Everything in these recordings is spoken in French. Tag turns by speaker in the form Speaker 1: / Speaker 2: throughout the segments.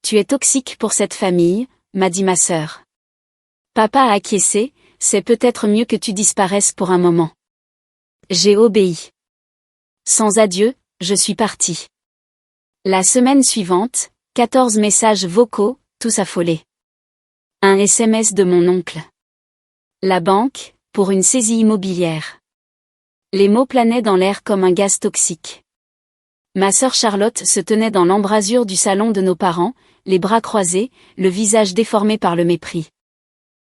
Speaker 1: Tu es toxique pour cette famille, m'a dit ma sœur. Papa a acquiescé, c'est peut-être mieux que tu disparaisses pour un moment. J'ai obéi. Sans adieu, je suis partie. La semaine suivante, 14 messages vocaux, tous affolés. Un SMS de mon oncle. La banque, pour une saisie immobilière. Les mots planaient dans l'air comme un gaz toxique. Ma sœur Charlotte se tenait dans l'embrasure du salon de nos parents, les bras croisés, le visage déformé par le mépris.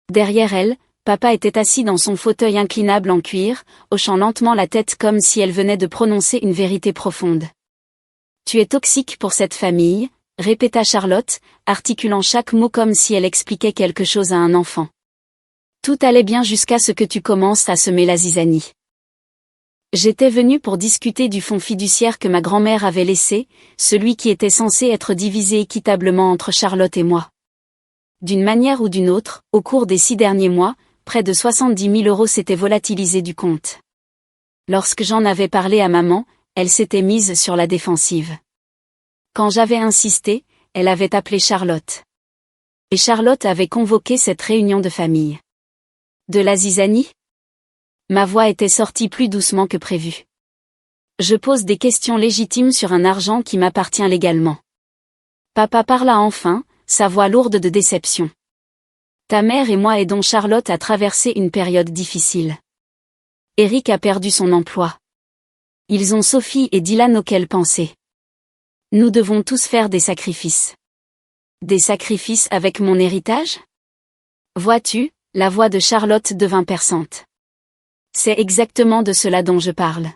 Speaker 1: Derrière elle, papa était assis dans son fauteuil inclinable en cuir, hochant lentement la tête comme si elle venait de prononcer une vérité profonde. Tu es toxique pour cette famille, répéta Charlotte, articulant chaque mot comme si elle expliquait quelque chose à un enfant. Tout allait bien jusqu'à ce que tu commences à semer la zizanie. J'étais venue pour discuter du fonds fiduciaire que ma grand-mère avait laissé, celui qui était censé être divisé équitablement entre Charlotte et moi. D'une manière ou d'une autre, au cours des 6 derniers mois, près de 70 000 € s'étaient volatilisés du compte. Lorsque j'en avais parlé à maman, elle s'était mise sur la défensive. Quand j'avais insisté, elle avait appelé Charlotte. Et Charlotte avait convoqué cette réunion de famille. De la zizanie ? Ma voix était sortie plus doucement que prévu. Je pose des questions légitimes sur un argent qui m'appartient légalement. Papa parla enfin, sa voix lourde de déception. Ta mère et moi aidons Charlotte à traverser une période difficile. Eric a perdu son emploi. Ils ont Sophie et Dylan auxquels penser. Nous devons tous faire des sacrifices. Des sacrifices avec mon héritage ? Vois-tu, la voix de Charlotte devint perçante. C'est exactement de cela dont je parle.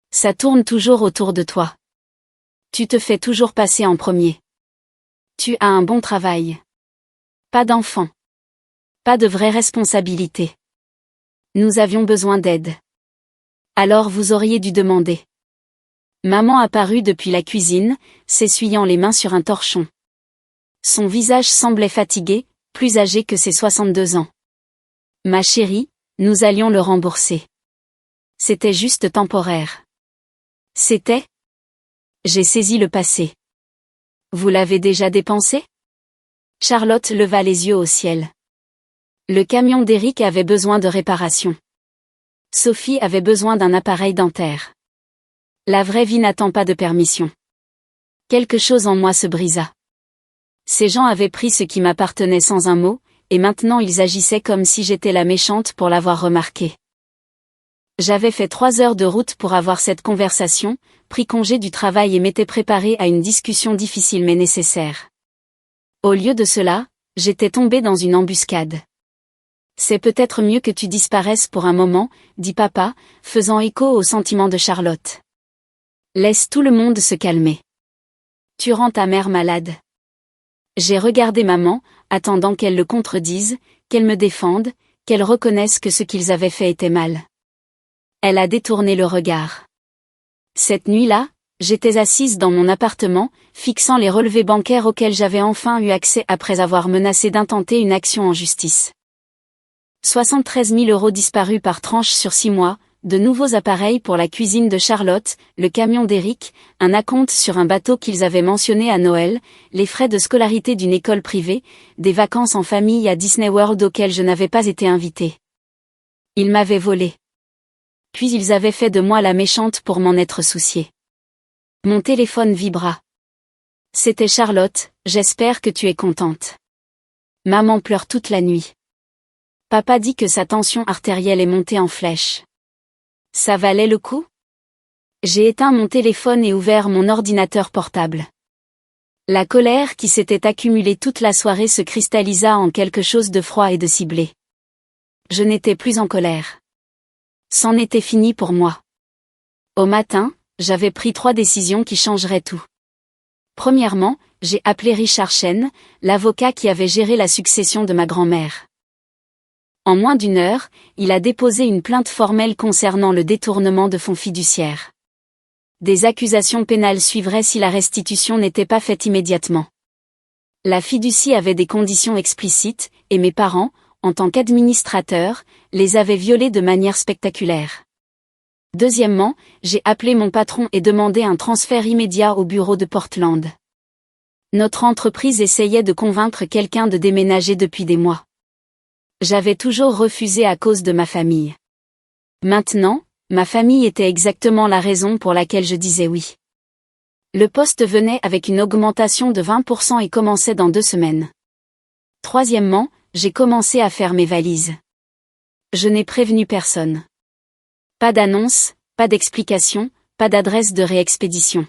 Speaker 1: Ça tourne toujours autour de toi. Tu te fais toujours passer en premier. Tu as un bon travail. Pas d'enfants. Pas de vraie responsabilité. Nous avions besoin d'aide. Alors vous auriez dû demander. Maman apparut depuis la cuisine, s'essuyant les mains sur un torchon. Son visage semblait fatigué, plus âgé que ses 62 ans. Ma chérie, nous allions le rembourser. C'était juste temporaire. C'était ? J'ai saisi le passé. Vous l'avez déjà dépensé ? Charlotte leva les yeux au ciel. Le camion d'Eric avait besoin de réparation. Sophie avait besoin d'un appareil dentaire. La vraie vie n'attend pas de permission. Quelque chose en moi se brisa. Ces gens avaient pris ce qui m'appartenait sans un mot, et maintenant ils agissaient comme si j'étais la méchante pour l'avoir remarqué. J'avais fait 3 heures de route pour avoir cette conversation, pris congé du travail et m'étais préparée à une discussion difficile mais nécessaire. Au lieu de cela, j'étais tombée dans une embuscade. C'est peut-être mieux que tu disparaisses pour un moment, dit papa, faisant écho aux sentiments de Charlotte. Laisse tout le monde se calmer. Tu rends ta mère malade. J'ai regardé maman, attendant qu'elle le contredise, qu'elle me défende, qu'elle reconnaisse que ce qu'ils avaient fait était mal. Elle a détourné le regard. Cette nuit-là, j'étais assise dans mon appartement, fixant les relevés bancaires auxquels j'avais enfin eu accès après avoir menacé d'intenter une action en justice. 73 000 € disparus par tranche sur 6 mois, de nouveaux appareils pour la cuisine de Charlotte, le camion d'Eric, un acompte sur un bateau qu'ils avaient mentionné à Noël, les frais de scolarité d'une école privée, des vacances en famille à Disney World auxquelles je n'avais pas été invitée. Ils m'avaient volé. Puis ils avaient fait de moi la méchante pour m'en être souciée. Mon téléphone vibra. C'était Charlotte, j'espère que tu es contente. Maman pleure toute la nuit. Papa dit que sa tension artérielle est montée en flèche. Ça valait le coup ? J'ai éteint mon téléphone et ouvert mon ordinateur portable. La colère qui s'était accumulée toute la soirée se cristallisa en quelque chose de froid et de ciblé. Je n'étais plus en colère. C'en était fini pour moi. Au matin, j'avais pris 3 décisions qui changeraient tout. Premièrement, j'ai appelé Richard Chen, l'avocat qui avait géré la succession de ma grand-mère. En moins d'1 heure, il a déposé une plainte formelle concernant le détournement de fonds fiduciaires. Des accusations pénales suivraient si la restitution n'était pas faite immédiatement. La fiducie avait des conditions explicites, et mes parents, en tant qu'administrateurs, les avaient violées de manière spectaculaire. Deuxièmement, j'ai appelé mon patron et demandé un transfert immédiat au bureau de Portland. Notre entreprise essayait de convaincre quelqu'un de déménager depuis des mois. J'avais toujours refusé à cause de ma famille. Maintenant, ma famille était exactement la raison pour laquelle je disais oui. Le poste venait avec une augmentation de 20% et commençait dans 2 semaines. Troisièmement, j'ai commencé à faire mes valises. Je n'ai prévenu personne. Pas d'annonce, pas d'explication, pas d'adresse de réexpédition.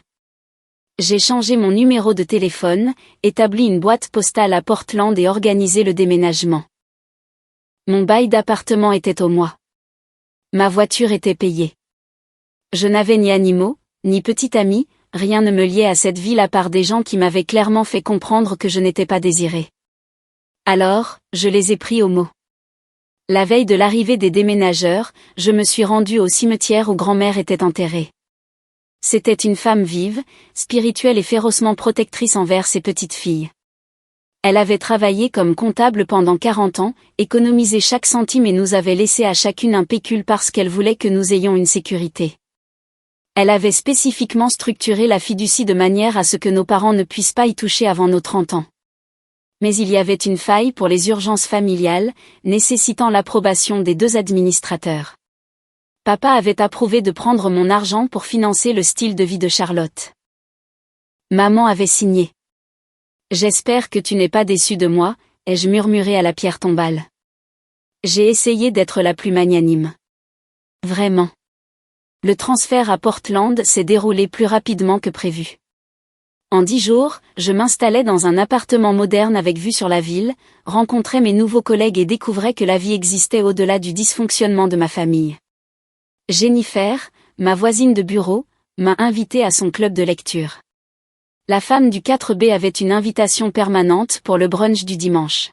Speaker 1: J'ai changé mon numéro de téléphone, établi une boîte postale à Portland et organisé le déménagement. Mon bail d'appartement était au mois. Ma voiture était payée. Je n'avais ni animaux, ni petit ami, rien ne me liait à cette ville à part des gens qui m'avaient clairement fait comprendre que je n'étais pas désirée. Alors, je les ai pris au mot. La veille de l'arrivée des déménageurs, je me suis rendue au cimetière où grand-mère était enterrée. C'était une femme vive, spirituelle et férocement protectrice envers ses petites filles. Elle avait travaillé comme comptable pendant 40 ans, économisé chaque centime et nous avait laissé à chacune un pécule parce qu'elle voulait que nous ayons une sécurité. Elle avait spécifiquement structuré la fiducie de manière à ce que nos parents ne puissent pas y toucher avant nos 30 ans. Mais il y avait une faille pour les urgences familiales, nécessitant l'approbation des 2 administrateurs. Papa avait approuvé de prendre mon argent pour financer le style de vie de Charlotte. Maman avait signé. J'espère que tu n'es pas déçu de moi, ai-je murmuré à la pierre tombale. J'ai essayé d'être la plus magnanime. Vraiment. Le transfert à Portland s'est déroulé plus rapidement que prévu. En 10 jours, je m'installais dans un appartement moderne avec vue sur la ville, rencontrais mes nouveaux collègues et découvrais que la vie existait au-delà du dysfonctionnement de ma famille. Jennifer, ma voisine de bureau, m'a invitée à son club de lecture. La femme du 4B avait une invitation permanente pour le brunch du dimanche.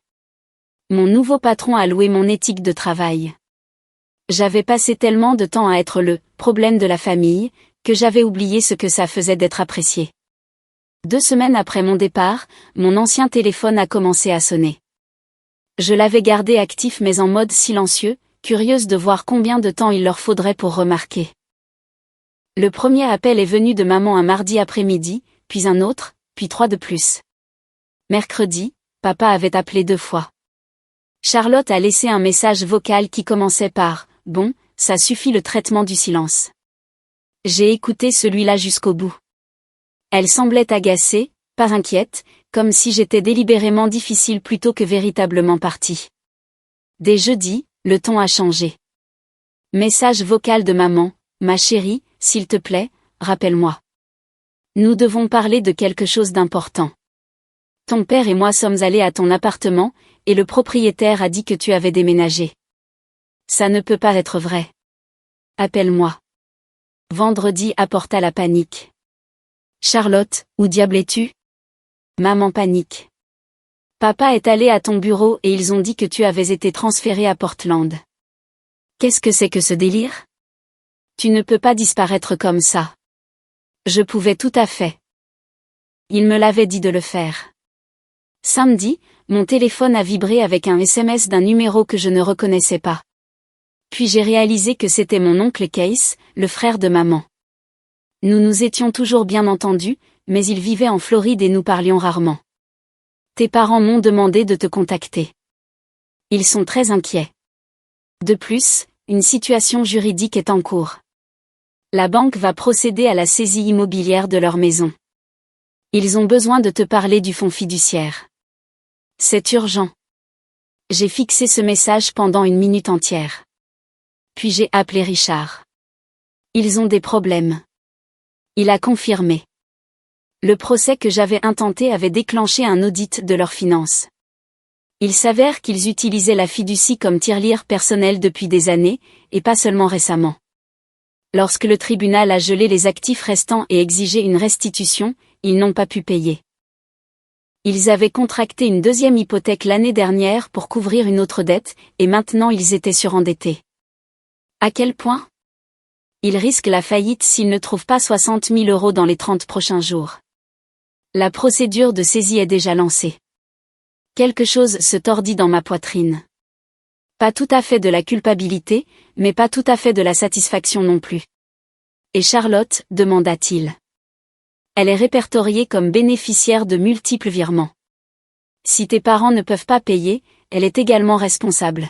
Speaker 1: Mon nouveau patron a loué mon éthique de travail. J'avais passé tellement de temps à être le « problème de la famille » que j'avais oublié ce que ça faisait d'être apprécié. 2 semaines après mon départ, mon ancien téléphone a commencé à sonner. Je l'avais gardé actif mais en mode silencieux, curieuse de voir combien de temps il leur faudrait pour remarquer. Le premier appel est venu de maman un mardi après-midi, puis un autre, puis 3 de plus. Mercredi, papa avait appelé 2 fois. Charlotte a laissé un message vocal qui commençait par « Bon, ça suffit le traitement du silence ». J'ai écouté celui-là jusqu'au bout. Elle semblait agacée, pas inquiète, comme si j'étais délibérément difficile plutôt que véritablement partie. Dès jeudi, le ton a changé. Message vocal de maman, ma chérie, s'il te plaît, rappelle-moi. Nous devons parler de quelque chose d'important. Ton père et moi sommes allés à ton appartement, et le propriétaire a dit que tu avais déménagé. Ça ne peut pas être vrai. Appelle-moi. Vendredi apporta la panique. Charlotte, où diable es-tu? Maman panique. Papa est allé à ton bureau et ils ont dit que tu avais été transféré à Portland. Qu'est-ce que c'est que ce délire? Tu ne peux pas disparaître comme ça. Je pouvais tout à fait. Il me l'avait dit de le faire. Samedi, mon téléphone a vibré avec un SMS d'un numéro que je ne reconnaissais pas. Puis j'ai réalisé que c'était mon oncle Case, le frère de maman. Nous nous étions toujours bien entendus, mais il vivait en Floride et nous parlions rarement. Tes parents m'ont demandé de te contacter. Ils sont très inquiets. De plus, une situation juridique est en cours. La banque va procéder à la saisie immobilière de leur maison. Ils ont besoin de te parler du fonds fiduciaire. C'est urgent. J'ai fixé ce message pendant 1 minute entière. Puis j'ai appelé Richard. Ils ont des problèmes. Il a confirmé. Le procès que j'avais intenté avait déclenché un audit de leurs finances. Il s'avère qu'ils utilisaient la fiducie comme tirelire personnelle depuis des années, et pas seulement récemment. Lorsque le tribunal a gelé les actifs restants et exigé une restitution, ils n'ont pas pu payer. Ils avaient contracté une 2e hypothèque l'année dernière pour couvrir une autre dette, et maintenant ils étaient surendettés. À quel point? Ils risquent la faillite s'ils ne trouvent pas 60 000 € dans les 30 prochains jours. La procédure de saisie est déjà lancée. Quelque chose se tordit dans ma poitrine. Pas tout à fait de la culpabilité, mais pas tout à fait de la satisfaction non plus. Et Charlotte, demanda-t-il. Elle est répertoriée comme bénéficiaire de multiples virements. Si tes parents ne peuvent pas payer, elle est également responsable.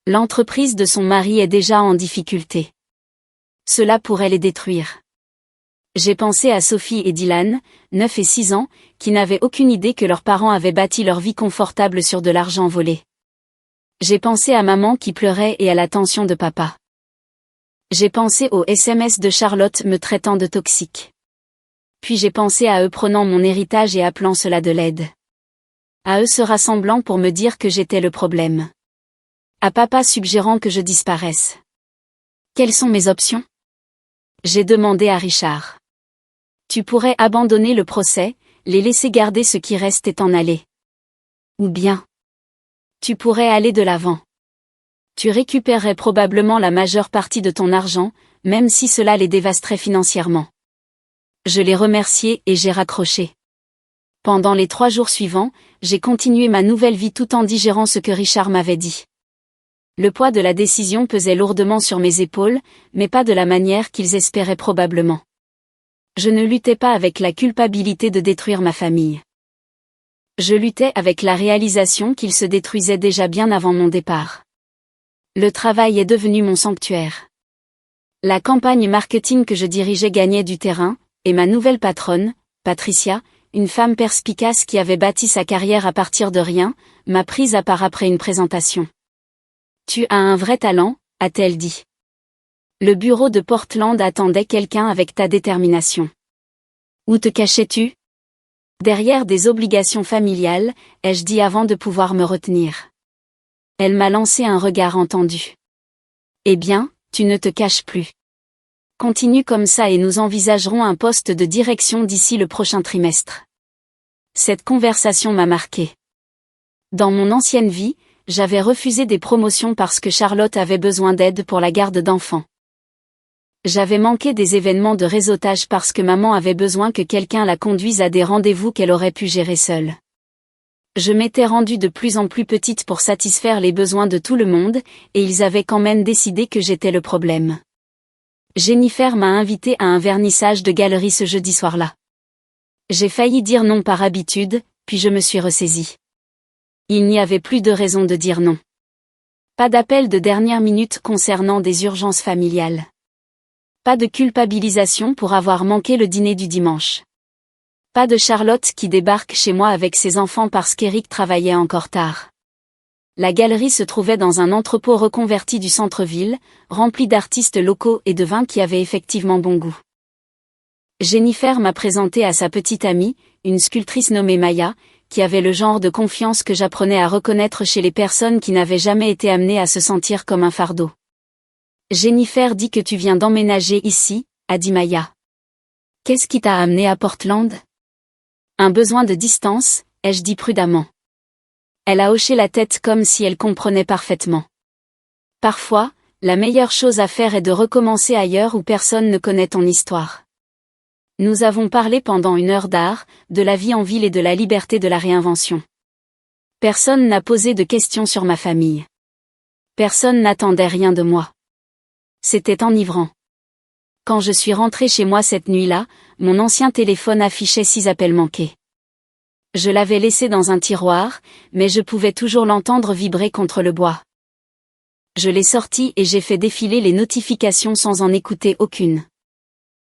Speaker 1: L'entreprise de son mari est déjà en difficulté. Cela pourrait les détruire. J'ai pensé à Sophie et Dylan, 9 et 6 ans, qui n'avaient aucune idée que leurs parents avaient bâti leur vie confortable sur de l'argent volé. J'ai pensé à maman qui pleurait et à la tension de papa. J'ai pensé aux SMS de Charlotte me traitant de toxique. Puis j'ai pensé à eux prenant mon héritage et appelant cela de l'aide. À eux se rassemblant pour me dire que j'étais le problème. À papa suggérant que je disparaisse. Quelles sont mes options? J'ai demandé à Richard. Tu pourrais abandonner le procès, les laisser garder ce qui reste et t'en aller. Ou bien, tu pourrais aller de l'avant. Tu récupérerais probablement la majeure partie de ton argent, même si cela les dévasterait financièrement. Je l'ai remercié et j'ai raccroché. Pendant les 3 jours suivants, j'ai continué ma nouvelle vie tout en digérant ce que Richard m'avait dit. Le poids de la décision pesait lourdement sur mes épaules, mais pas de la manière qu'ils espéraient probablement. Je ne luttais pas avec la culpabilité de détruire ma famille. Je luttais avec la réalisation qu'ils se détruisaient déjà bien avant mon départ. Le travail est devenu mon sanctuaire. La campagne marketing que je dirigeais gagnait du terrain, et ma nouvelle patronne, Patricia, une femme perspicace qui avait bâti sa carrière à partir de rien, m'a prise à part après une présentation. Tu as un vrai talent, a-t-elle dit. Le bureau de Portland attendait quelqu'un avec ta détermination. Où te cachais-tu? Derrière des obligations familiales, ai-je dit avant de pouvoir me retenir. Elle m'a lancé un regard entendu. Eh bien, tu ne te caches plus. Continue comme ça et nous envisagerons un poste de direction d'ici le prochain trimestre. Cette conversation m'a marqué. Dans mon ancienne vie, j'avais refusé des promotions parce que Charlotte avait besoin d'aide pour la garde d'enfants. J'avais manqué des événements de réseautage parce que maman avait besoin que quelqu'un la conduise à des rendez-vous qu'elle aurait pu gérer seule. Je m'étais rendue de plus en plus petite pour satisfaire les besoins de tout le monde, et ils avaient quand même décidé que j'étais le problème. Jennifer m'a invitée à un vernissage de galerie ce jeudi soir-là. J'ai failli dire non par habitude, puis je me suis ressaisie. Il n'y avait plus de raison de dire non. Pas d'appel de dernière minute concernant des urgences familiales. Pas de culpabilisation pour avoir manqué le dîner du dimanche. Pas de Charlotte qui débarque chez moi avec ses enfants parce qu'Éric travaillait encore tard. La galerie se trouvait dans un entrepôt reconverti du centre-ville, rempli d'artistes locaux et de vins qui avaient effectivement bon goût. Jennifer m'a présenté à sa petite amie, une sculptrice nommée Maya, qui avait le genre de confiance que j'apprenais à reconnaître chez les personnes qui n'avaient jamais été amenées à se sentir comme un fardeau. Jennifer dit que tu viens d'emménager ici, a dit Maya. Qu'est-ce qui t'a amené à Portland? Un besoin de distance, ai-je dit prudemment. Elle a hoché la tête comme si elle comprenait parfaitement. Parfois, la meilleure chose à faire est de recommencer ailleurs où personne ne connaît ton histoire. Nous avons parlé pendant 1 heure d'art, de la vie en ville et de la liberté de la réinvention. Personne n'a posé de questions sur ma famille. Personne n'attendait rien de moi. C'était enivrant. Quand je suis rentrée chez moi cette nuit-là, mon ancien téléphone affichait 6 appels manqués. Je l'avais laissé dans un tiroir, mais je pouvais toujours l'entendre vibrer contre le bois. Je l'ai sorti et j'ai fait défiler les notifications sans en écouter aucune.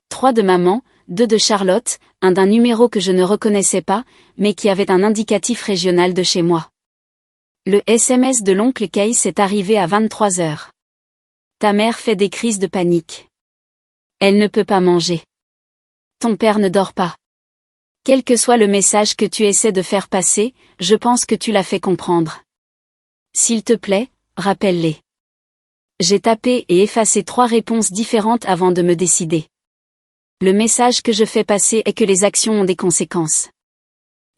Speaker 1: 3 de maman, 2 de Charlotte, un d'un numéro que je ne reconnaissais pas, mais qui avait un indicatif régional de chez moi. Le SMS de l'oncle Case est arrivé à 23 heures. Ta mère fait des crises de panique. Elle ne peut pas manger. Ton père ne dort pas. Quel que soit le message que tu essaies de faire passer, je pense que tu l'as fait comprendre. S'il te plaît, rappelle-les. J'ai tapé et effacé 3 réponses différentes avant de me décider. Le message que je fais passer est que les actions ont des conséquences.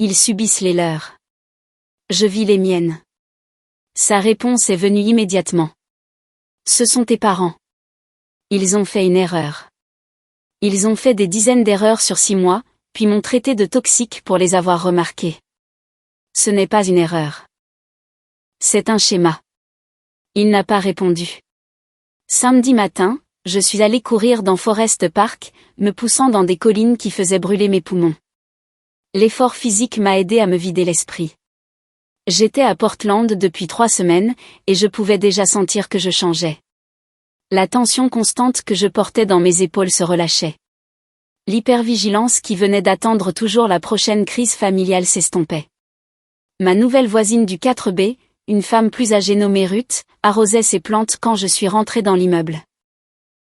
Speaker 1: Ils subissent les leurs. Je vis les miennes. Sa réponse est venue immédiatement. Ce sont tes parents. Ils ont fait une erreur. Ils ont fait des dizaines d'erreurs sur 6 mois, puis m'ont traité de toxique pour les avoir remarquées. Ce n'est pas une erreur. C'est un schéma. Il n'a pas répondu. Samedi matin, je suis allée courir dans Forest Park, me poussant dans des collines qui faisaient brûler mes poumons. L'effort physique m'a aidé à me vider l'esprit. J'étais à Portland depuis 3 semaines, et je pouvais déjà sentir que je changeais. La tension constante que je portais dans mes épaules se relâchait. L'hypervigilance qui venait d'attendre toujours la prochaine crise familiale s'estompait. Ma nouvelle voisine du 4B, une femme plus âgée nommée Ruth, arrosait ses plantes quand je suis rentrée dans l'immeuble.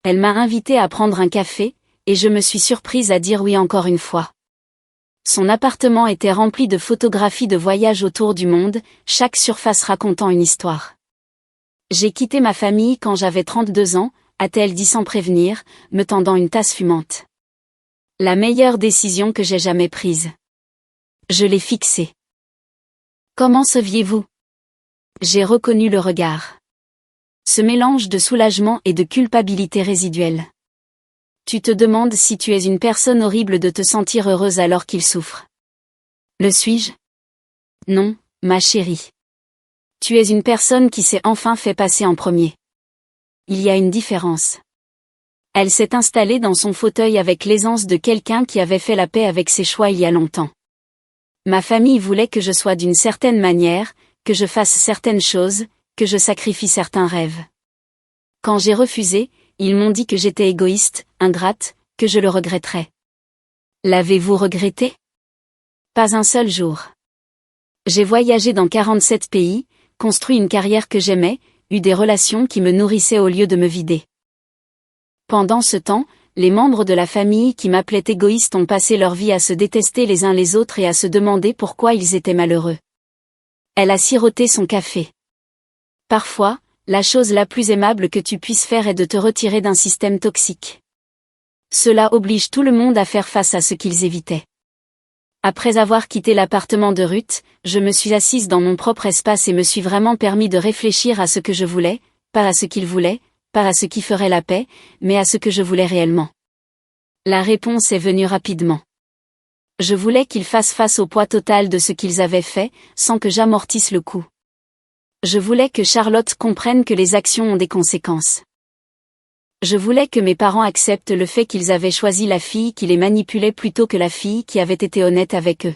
Speaker 1: Elle m'a invitée à prendre un café, et je me suis surprise à dire oui encore une fois. Son appartement était rempli de photographies de voyages autour du monde, chaque surface racontant une histoire. J'ai quitté ma famille quand j'avais 32 ans, a-t-elle dit sans prévenir, me tendant une tasse fumante. La meilleure décision que j'ai jamais prise. Je l'ai fixée. Comment saviez-vous? J'ai reconnu le regard. Ce mélange de soulagement et de culpabilité résiduelle. Tu te demandes si tu es une personne horrible de te sentir heureuse alors qu'il souffre. Le suis-je? Non, ma chérie. Tu es une personne qui s'est enfin fait passer en premier. Il y a une différence. Elle s'est installée dans son fauteuil avec l'aisance de quelqu'un qui avait fait la paix avec ses choix il y a longtemps. Ma famille voulait que je sois d'une certaine manière, que je fasse certaines choses, que je sacrifie certains rêves. Quand j'ai refusé, ils m'ont dit que j'étais égoïste, ingrate, que je le regretterais. L'avez-vous regretté? Pas un seul jour. J'ai voyagé dans 47 pays, construit une carrière que j'aimais, eu des relations qui me nourrissaient au lieu de me vider. Pendant ce temps, les membres de la famille qui m'appelaient égoïste ont passé leur vie à se détester les uns les autres et à se demander pourquoi ils étaient malheureux. Elle a siroté son café. Parfois, la chose la plus aimable que tu puisses faire est de te retirer d'un système toxique. Cela oblige tout le monde à faire face à ce qu'ils évitaient. Après avoir quitté l'appartement de Ruth, je me suis assise dans mon propre espace et me suis vraiment permis de réfléchir à ce que je voulais, pas à ce qu'il voulait, pas à ce qui ferait la paix, mais à ce que je voulais réellement. La réponse est venue rapidement. Je voulais qu'ils fassent face au poids total de ce qu'ils avaient fait, sans que j'amortisse le coup. Je voulais que Charlotte comprenne que les actions ont des conséquences. Je voulais que mes parents acceptent le fait qu'ils avaient choisi la fille qui les manipulait plutôt que la fille qui avait été honnête avec eux.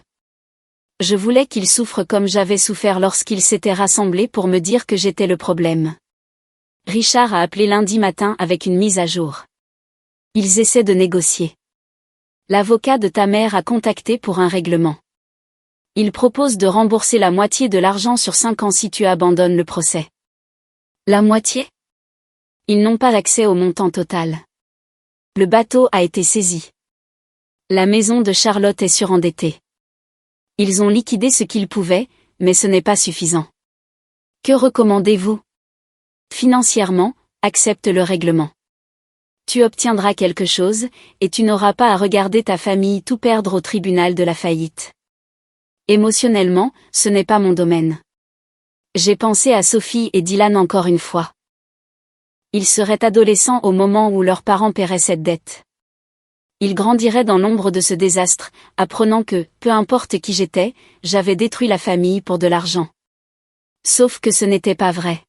Speaker 1: Je voulais qu'ils souffrent comme j'avais souffert lorsqu'ils s'étaient rassemblés pour me dire que j'étais le problème. Richard a appelé lundi matin avec une mise à jour. Ils essaient de négocier. L'avocat de ta mère a contacté pour un règlement. Il propose de rembourser la moitié de l'argent sur 5 ans si tu abandonnes le procès. La moitié? Ils n'ont pas accès au montant total. Le bateau a été saisi. La maison de Charlotte est surendettée. Ils ont liquidé ce qu'ils pouvaient, mais ce n'est pas suffisant. Que recommandez-vous? Financièrement, accepte le règlement. Tu obtiendras quelque chose, et tu n'auras pas à regarder ta famille tout perdre au tribunal de la faillite. Émotionnellement, ce n'est pas mon domaine. J'ai pensé à Sophie et Dylan encore une fois. Ils seraient adolescents au moment où leurs parents paieraient cette dette. Ils grandiraient dans l'ombre de ce désastre, apprenant que, peu importe qui j'étais, j'avais détruit la famille pour de l'argent. Sauf que ce n'était pas vrai.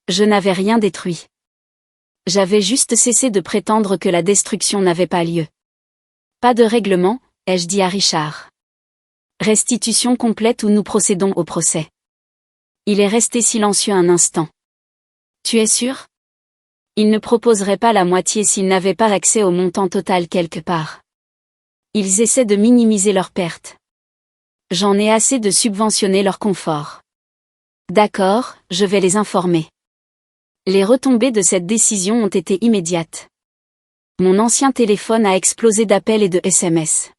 Speaker 1: Je n'avais rien détruit. J'avais juste cessé de prétendre que la destruction n'avait pas lieu. Pas de règlement, ai-je dit à Richard. Restitution complète ou nous procédons au procès. Il est resté silencieux un instant. Tu es sûr? Il ne proposerait pas la moitié s'ils n'avaient pas accès au montant total quelque part. Ils essaient de minimiser leurs pertes. J'en ai assez de subventionner leur confort. D'accord, je vais les informer. Les retombées de cette décision ont été immédiates. Mon ancien téléphone a explosé d'appels et de SMS.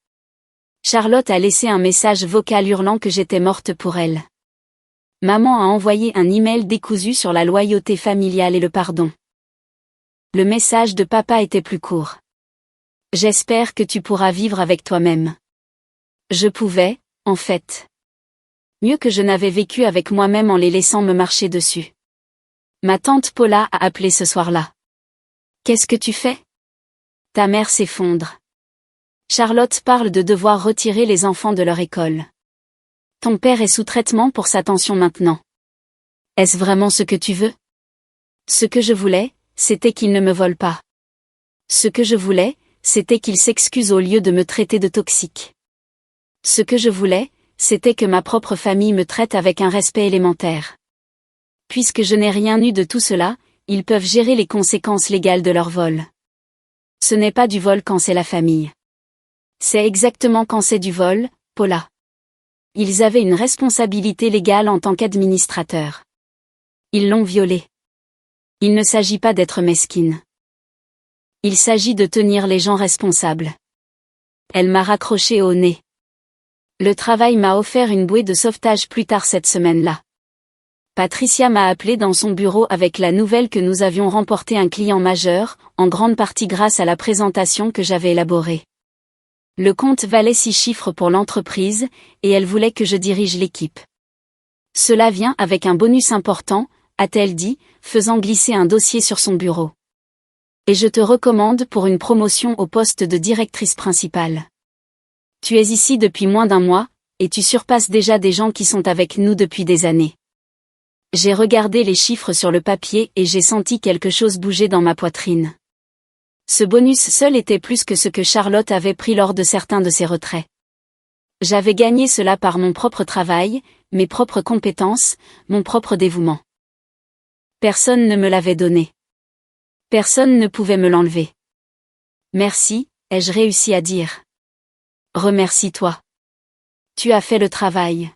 Speaker 1: Charlotte a laissé un message vocal hurlant que j'étais morte pour elle. Maman a envoyé un email décousu sur la loyauté familiale et le pardon. Le message de papa était plus court. J'espère que tu pourras vivre avec toi-même. Je pouvais, en fait. Mieux que je n'avais vécu avec moi-même en les laissant me marcher dessus. Ma tante Paula a appelé ce soir-là. Qu'est-ce que tu fais? Ta mère s'effondre. Charlotte parle de devoir retirer les enfants de leur école. Ton père est sous traitement pour sa tension maintenant. Est-ce vraiment ce que tu veux? Ce que je voulais, c'était qu'il ne me vole pas. Ce que je voulais, c'était qu'il s'excuse au lieu de me traiter de toxique. Ce que je voulais, c'était que ma propre famille me traite avec un respect élémentaire. Puisque je n'ai rien eu de tout cela, ils peuvent gérer les conséquences légales de leur vol. Ce n'est pas du vol quand c'est la famille. C'est exactement quand c'est du vol, Paula. Ils avaient une responsabilité légale en tant qu'administrateurs. Ils l'ont violée. Il ne s'agit pas d'être mesquine. Il s'agit de tenir les gens responsables. Elle m'a raccroché au nez. Le travail m'a offert une bouée de sauvetage plus tard cette semaine-là. Patricia m'a appelé dans son bureau avec la nouvelle que nous avions remporté un client majeur, en grande partie grâce à la présentation que j'avais élaborée. Le compte valait 6 chiffres pour l'entreprise, et elle voulait que je dirige l'équipe. Cela vient avec un bonus important, a-t-elle dit, faisant glisser un dossier sur son bureau. Et je te recommande pour une promotion au poste de directrice principale. Tu es ici depuis moins d'1 mois, et tu surpasses déjà des gens qui sont avec nous depuis des années. J'ai regardé les chiffres sur le papier et j'ai senti quelque chose bouger dans ma poitrine. Ce bonus seul était plus que ce que Charlotte avait pris lors de certains de ses retraits. J'avais gagné cela par mon propre travail, mes propres compétences, mon propre dévouement. Personne ne me l'avait donné. Personne ne pouvait me l'enlever. Merci, ai-je réussi à dire. Remercie-toi. Tu as fait le travail.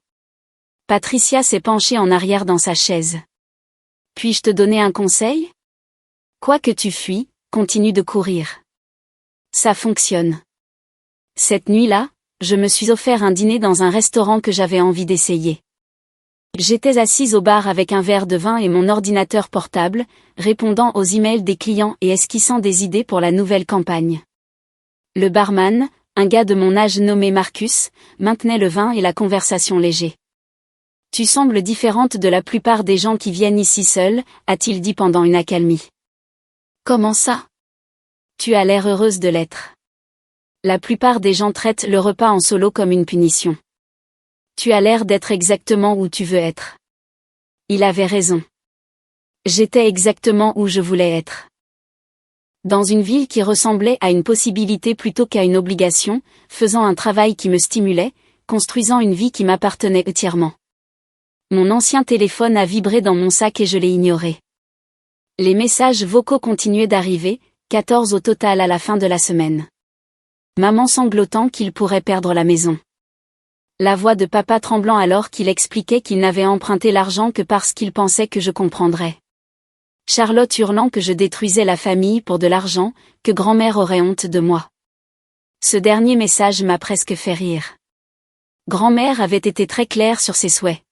Speaker 1: Patricia s'est penchée en arrière dans sa chaise. Puis-je te donner un conseil? Quoi que tu fuis, continue de courir. Ça fonctionne. Cette nuit-là, je me suis offert un dîner dans un restaurant que j'avais envie d'essayer. J'étais assise au bar avec un verre de vin et mon ordinateur portable, répondant aux emails des clients et esquissant des idées pour la nouvelle campagne. Le barman, un gars de mon âge nommé Marcus, maintenait le vin et la conversation léger. Tu sembles différente de la plupart des gens qui viennent ici seuls, a-t-il dit pendant une accalmie. Comment ça? Tu as l'air heureuse de l'être. La plupart des gens traitent le repas en solo comme une punition. Tu as l'air d'être exactement où tu veux être. Il avait raison. J'étais exactement où je voulais être. Dans une ville qui ressemblait à une possibilité plutôt qu'à une obligation, faisant un travail qui me stimulait, construisant une vie qui m'appartenait entièrement. Mon ancien téléphone a vibré dans mon sac et je l'ai ignoré. Les messages vocaux continuaient d'arriver, 14 au total à la fin de la semaine. Maman sanglotant qu'il pourrait perdre la maison. La voix de papa tremblant alors qu'il expliquait qu'il n'avait emprunté l'argent que parce qu'il pensait que je comprendrais. Charlotte hurlant que je détruisais la famille pour de l'argent, que grand-mère aurait honte de moi. Ce dernier message m'a presque fait rire. Grand-mère avait été très claire sur ses souhaits.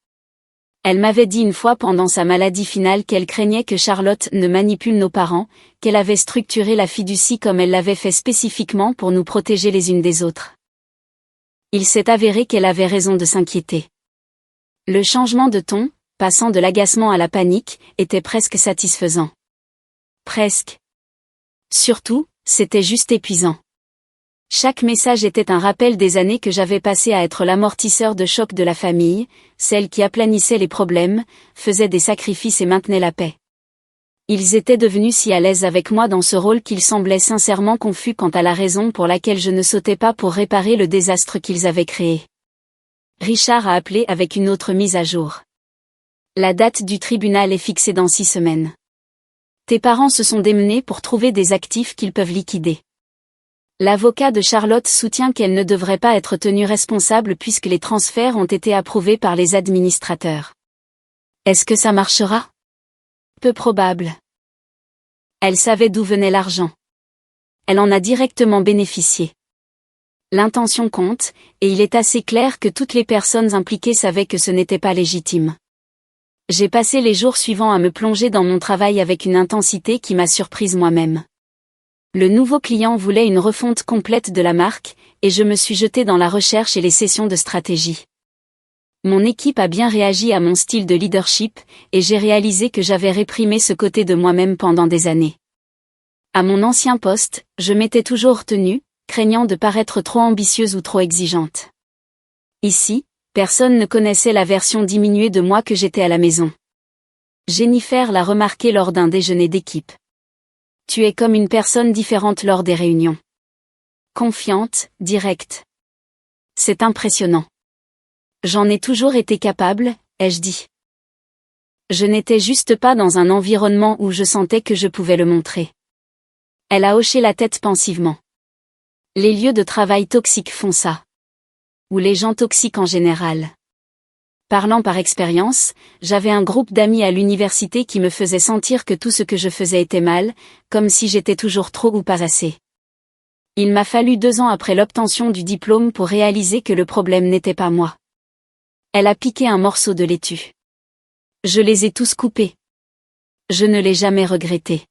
Speaker 1: Elle m'avait dit une fois pendant sa maladie finale qu'elle craignait que Charlotte ne manipule nos parents, qu'elle avait structuré la fiducie comme elle l'avait fait spécifiquement pour nous protéger les unes des autres. Il s'est avéré qu'elle avait raison de s'inquiéter. Le changement de ton, passant de l'agacement à la panique, était presque satisfaisant. Presque. Surtout, c'était juste épuisant. Chaque message était un rappel des années que j'avais passées à être l'amortisseur de choc de la famille, celle qui aplanissait les problèmes, faisait des sacrifices et maintenait la paix. Ils étaient devenus si à l'aise avec moi dans ce rôle qu'ils semblaient sincèrement confus quant à la raison pour laquelle je ne sautais pas pour réparer le désastre qu'ils avaient créé. Richard a appelé avec une autre mise à jour. La date du tribunal est fixée dans 6 semaines. Tes parents se sont démenés pour trouver des actifs qu'ils peuvent liquider. L'avocat de Charlotte soutient qu'elle ne devrait pas être tenue responsable puisque les transferts ont été approuvés par les administrateurs. Est-ce que ça marchera? Peu probable. Elle savait d'où venait l'argent. Elle en a directement bénéficié. L'intention compte, et il est assez clair que toutes les personnes impliquées savaient que ce n'était pas légitime. J'ai passé les jours suivants à me plonger dans mon travail avec une intensité qui m'a surprise moi-même. Le nouveau client voulait une refonte complète de la marque, et je me suis jetée dans la recherche et les sessions de stratégie. Mon équipe a bien réagi à mon style de leadership, et j'ai réalisé que j'avais réprimé ce côté de moi-même pendant des années. À mon ancien poste, je m'étais toujours tenue, craignant de paraître trop ambitieuse ou trop exigeante. Ici, personne ne connaissait la version diminuée de moi que j'étais à la maison. Jennifer l'a remarqué lors d'un déjeuner d'équipe. Tu es comme une personne différente lors des réunions. Confiante, directe. C'est impressionnant. J'en ai toujours été capable, ai-je dit. Je n'étais juste pas dans un environnement où je sentais que je pouvais le montrer. Elle a hoché la tête pensivement. Les lieux de travail toxiques font ça. Ou les gens toxiques en général. Parlant par expérience, j'avais un groupe d'amis à l'université qui me faisait sentir que tout ce que je faisais était mal, comme si j'étais toujours trop ou pas assez. Il m'a fallu 2 ans après l'obtention du diplôme pour réaliser que le problème n'était pas moi. Elle a piqué un morceau de laitue. Je les ai tous coupés. Je ne l'ai jamais regretté.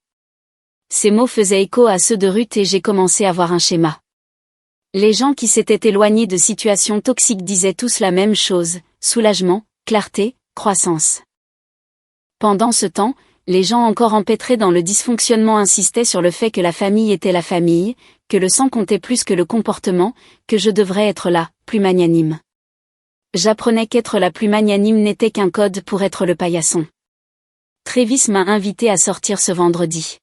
Speaker 1: Ces mots faisaient écho à ceux de Ruth et j'ai commencé à voir un schéma. Les gens qui s'étaient éloignés de situations toxiques disaient tous la même chose, soulagement, clarté, croissance. Pendant ce temps, les gens encore empêtrés dans le dysfonctionnement insistaient sur le fait que la famille était la famille, que le sang comptait plus que le comportement, que je devrais être la plus magnanime. J'apprenais qu'être la plus magnanime n'était qu'un code pour être le paillasson. Travis m'a invité à sortir ce vendredi.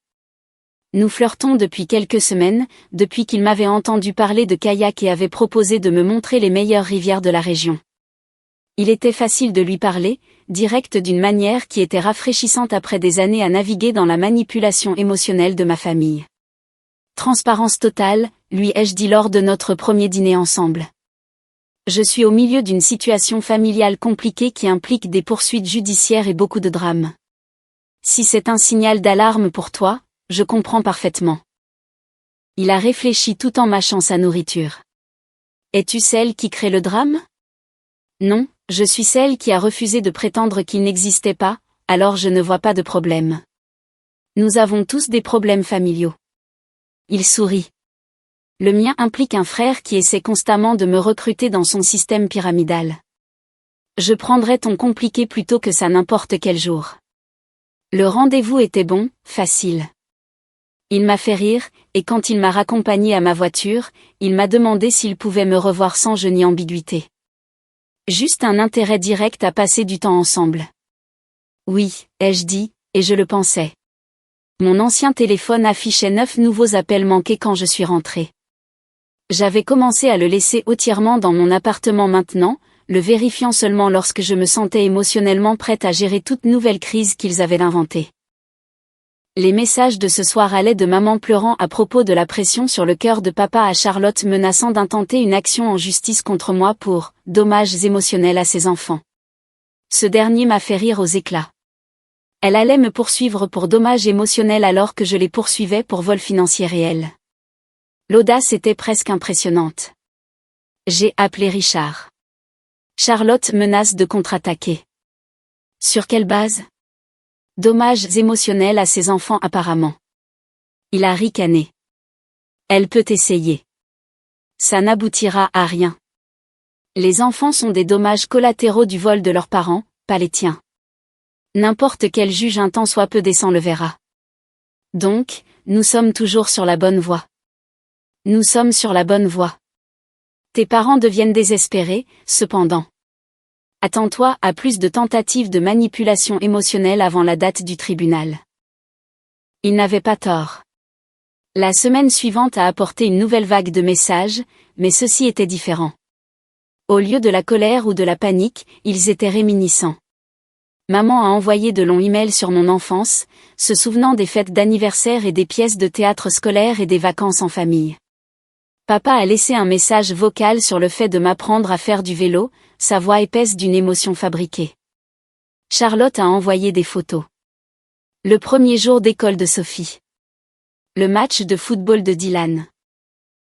Speaker 1: Nous flirtons depuis quelques semaines, depuis qu'il m'avait entendu parler de kayak et avait proposé de me montrer les meilleures rivières de la région. Il était facile de lui parler, direct d'une manière qui était rafraîchissante après des années à naviguer dans la manipulation émotionnelle de ma famille. Transparence totale, lui ai-je dit lors de notre premier dîner ensemble. Je suis au milieu d'une situation familiale compliquée qui implique des poursuites judiciaires et beaucoup de drames. Si c'est un signal d'alarme pour toi, je comprends parfaitement. Il a réfléchi tout en mâchant sa nourriture. Es-tu celle qui crée le drame? Non, je suis celle qui a refusé de prétendre qu'il n'existait pas, alors je ne vois pas de problème. Nous avons tous des problèmes familiaux. Il sourit. Le mien implique un frère qui essaie constamment de me recruter dans son système pyramidal. Je prendrais ton compliqué plutôt que ça n'importe quel jour. Le rendez-vous était bon, facile. Il m'a fait rire, et quand il m'a raccompagné à ma voiture, il m'a demandé s'il pouvait me revoir sans jeu ni ambiguïté. Juste un intérêt direct à passer du temps ensemble. Oui, ai-je dit, et je le pensais. Mon ancien téléphone affichait 9 nouveaux appels manqués quand je suis rentrée. J'avais commencé à le laisser entièrement dans mon appartement maintenant, le vérifiant seulement lorsque je me sentais émotionnellement prête à gérer toute nouvelle crise qu'ils avaient inventée. Les messages de ce soir allaient de maman pleurant à propos de la pression sur le cœur de papa à Charlotte menaçant d'intenter une action en justice contre moi pour dommages émotionnels à ses enfants. Ce dernier m'a fait rire aux éclats. Elle allait me poursuivre pour dommages émotionnels alors que je les poursuivais pour vol financier réel. L'audace était presque impressionnante. J'ai appelé Richard. Charlotte menace de contre-attaquer. Sur quelle base? Dommages émotionnels à ses enfants apparemment. Il a ricané. Elle peut essayer. Ça n'aboutira à rien. Les enfants sont des dommages collatéraux du vol de leurs parents, pas les tiens. N'importe quel juge un tant soit peu décent le verra. Donc, nous sommes toujours sur la bonne voie. Nous sommes sur la bonne voie. Tes parents deviennent désespérés, cependant. Attends-toi à plus de tentatives de manipulation émotionnelle avant la date du tribunal. Il n'avait pas tort. La semaine suivante a apporté une nouvelle vague de messages, mais ceci était différent. Au lieu de la colère ou de la panique, ils étaient réminiscents. Maman a envoyé de longs emails sur mon enfance, se souvenant des fêtes d'anniversaire et des pièces de théâtre scolaires et des vacances en famille. Papa a laissé un message vocal sur le fait de m'apprendre à faire du vélo, sa voix épaisse d'une émotion fabriquée. Charlotte a envoyé des photos. Le premier jour d'école de Sophie. Le match de football de Dylan.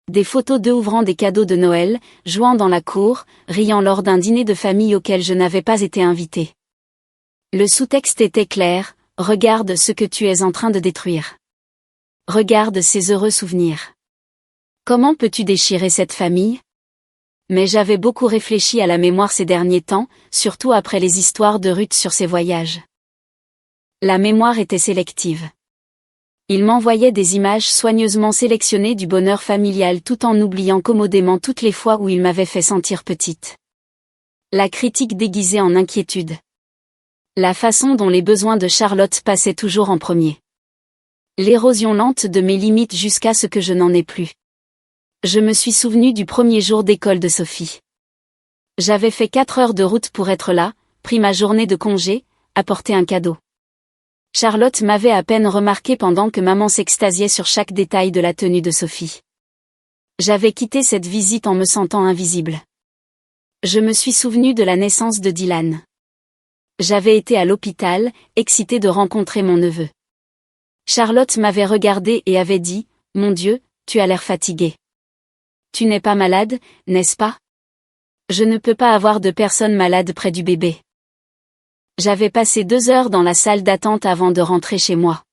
Speaker 1: Des photos d'eux ouvrant des cadeaux de Noël, jouant dans la cour, riant lors d'un dîner de famille auquel je n'avais pas été invitée. Le sous-texte était clair, regarde ce que tu es en train de détruire. Regarde ces heureux souvenirs. Comment peux-tu déchirer cette famille? Mais j'avais beaucoup réfléchi à la mémoire ces derniers temps, surtout après les histoires de Ruth sur ses voyages. La mémoire était sélective. Il m'envoyait des images soigneusement sélectionnées du bonheur familial tout en oubliant commodément toutes les fois où il m'avait fait sentir petite. La critique déguisée en inquiétude. La façon dont les besoins de Charlotte passaient toujours en premier. L'érosion lente de mes limites jusqu'à ce que je n'en ai plus. Je me suis souvenu du premier jour d'école de Sophie. J'avais fait 4 heures de route pour être là, pris ma journée de congé, apporté un cadeau. Charlotte m'avait à peine remarqué pendant que maman s'extasiait sur chaque détail de la tenue de Sophie. J'avais quitté cette visite en me sentant invisible. Je me suis souvenu de la naissance de Dylan. J'avais été à l'hôpital, excitée de rencontrer mon neveu. Charlotte m'avait regardé et avait dit, « Mon Dieu, tu as l'air fatigué. Tu n'es pas malade, n'est-ce pas ? Je ne peux pas avoir de personne malade près du bébé. » J'avais passé 2 heures dans la salle d'attente avant de rentrer chez moi.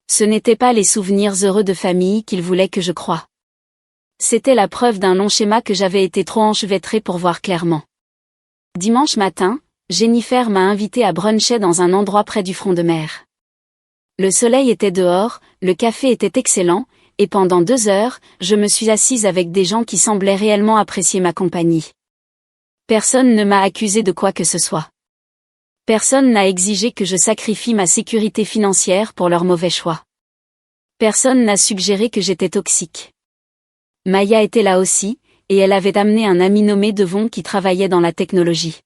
Speaker 1: Ce n'étaient pas les souvenirs heureux de famille qu'il voulait que je croie. C'était la preuve d'un long schéma que j'avais été trop enchevêtrée pour voir clairement. Dimanche matin, Jennifer m'a invitée à bruncher dans un endroit près du front de mer. Le soleil était dehors, le café était excellent, et pendant 2 heures, je me suis assise avec des gens qui semblaient réellement apprécier ma compagnie. Personne ne m'a accusée de quoi que ce soit. Personne n'a exigé que je sacrifie ma sécurité financière pour leur mauvais choix. Personne n'a suggéré que j'étais toxique. Maya était là aussi, et elle avait amené un ami nommé Devon qui travaillait dans la technologie.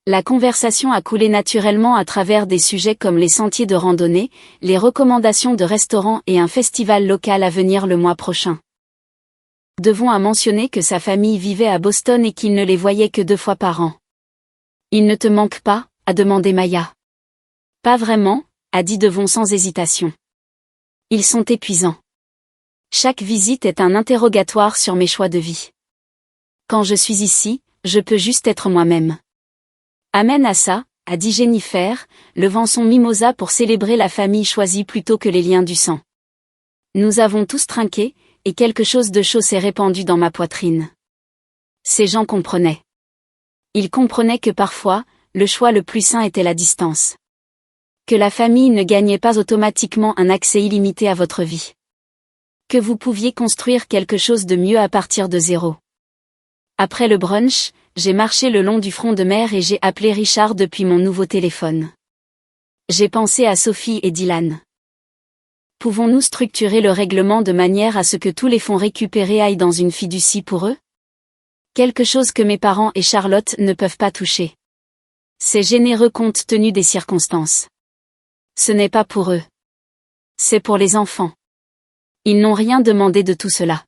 Speaker 1: La conversation a coulé naturellement à travers des sujets comme les sentiers de randonnée, les recommandations de restaurants et un festival local à venir le mois prochain. Devon a mentionné que sa famille vivait à Boston et qu'il ne les voyait que 2 fois par an. « Il ne te manque pas ?» a demandé Maya. « Pas vraiment », a dit Devon sans hésitation. « Ils sont épuisants. Chaque visite est un interrogatoire sur mes choix de vie. Quand je suis ici, je peux juste être moi-même. » Amen à ça, a dit Jennifer, levant son mimosa pour célébrer la famille choisie plutôt que les liens du sang. Nous avons tous trinqué, et quelque chose de chaud s'est répandu dans ma poitrine. Ces gens comprenaient. Ils comprenaient que parfois, le choix le plus sain était la distance. Que la famille ne gagnait pas automatiquement un accès illimité à votre vie. Que vous pouviez construire quelque chose de mieux à partir de zéro. Après le brunch, j'ai marché le long du front de mer et j'ai appelé Richard depuis mon nouveau téléphone. J'ai pensé à Sophie et Dylan. Pouvons-nous structurer le règlement de manière à ce que tous les fonds récupérés aillent dans une fiducie pour eux ? Quelque chose que mes parents et Charlotte ne peuvent pas toucher. C'est généreux compte tenu des circonstances. Ce n'est pas pour eux. C'est pour les enfants. Ils n'ont rien demandé de tout cela.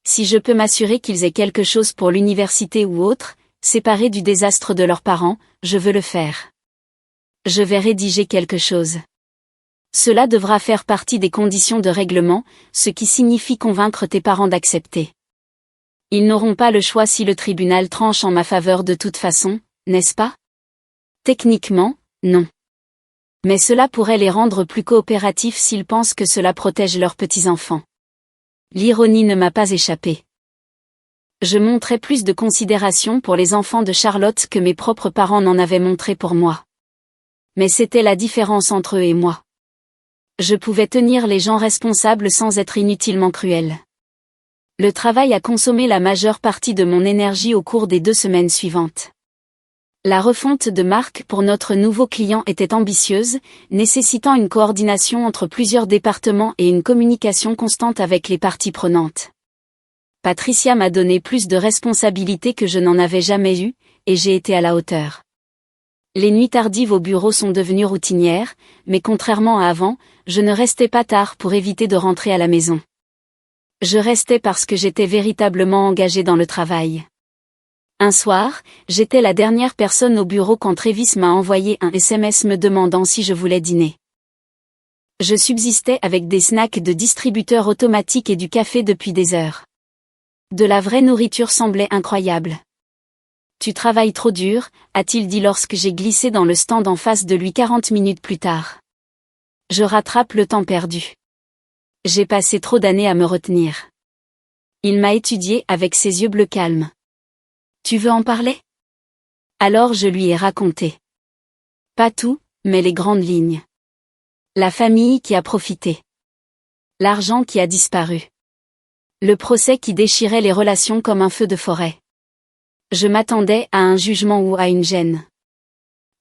Speaker 1: Si je peux m'assurer qu'ils aient quelque chose pour l'université ou autre, séparés du désastre de leurs parents, je veux le faire. Je vais rédiger quelque chose. Cela devra faire partie des conditions de règlement, ce qui signifie convaincre tes parents d'accepter. Ils n'auront pas le choix si le tribunal tranche en ma faveur de toute façon, n'est-ce pas ? Techniquement, non. Mais cela pourrait les rendre plus coopératifs s'ils pensent que cela protège leurs petits-enfants. L'ironie ne m'a pas échappé. Je montrais plus de considération pour les enfants de Charlotte que mes propres parents n'en avaient montré pour moi. Mais c'était la différence entre eux et moi. Je pouvais tenir les gens responsables sans être inutilement cruel. Le travail a consommé la majeure partie de mon énergie au cours des 2 semaines suivantes. La refonte de marque pour notre nouveau client était ambitieuse, nécessitant une coordination entre plusieurs départements et une communication constante avec les parties prenantes. Patricia m'a donné plus de responsabilités que je n'en avais jamais eues, et j'ai été à la hauteur. Les nuits tardives au bureau sont devenues routinières, mais contrairement à avant, je ne restais pas tard pour éviter de rentrer à la maison. Je restais parce que j'étais véritablement engagée dans le travail. Un soir, j'étais la dernière personne au bureau quand Travis m'a envoyé un SMS me demandant si je voulais dîner. Je subsistais avec des snacks de distributeurs automatiques et du café depuis des heures. De la vraie nourriture semblait incroyable. « Tu travailles trop dur », a-t-il dit lorsque j'ai glissé dans le stand en face de lui 40 minutes plus tard. Je rattrape le temps perdu. J'ai passé trop d'années à me retenir. Il m'a étudié avec ses yeux bleus calmes. Tu veux en parler ? Alors je lui ai raconté. Pas tout, mais les grandes lignes. La famille qui a profité. L'argent qui a disparu. Le procès qui déchirait les relations comme un feu de forêt. Je m'attendais à un jugement ou à une gêne.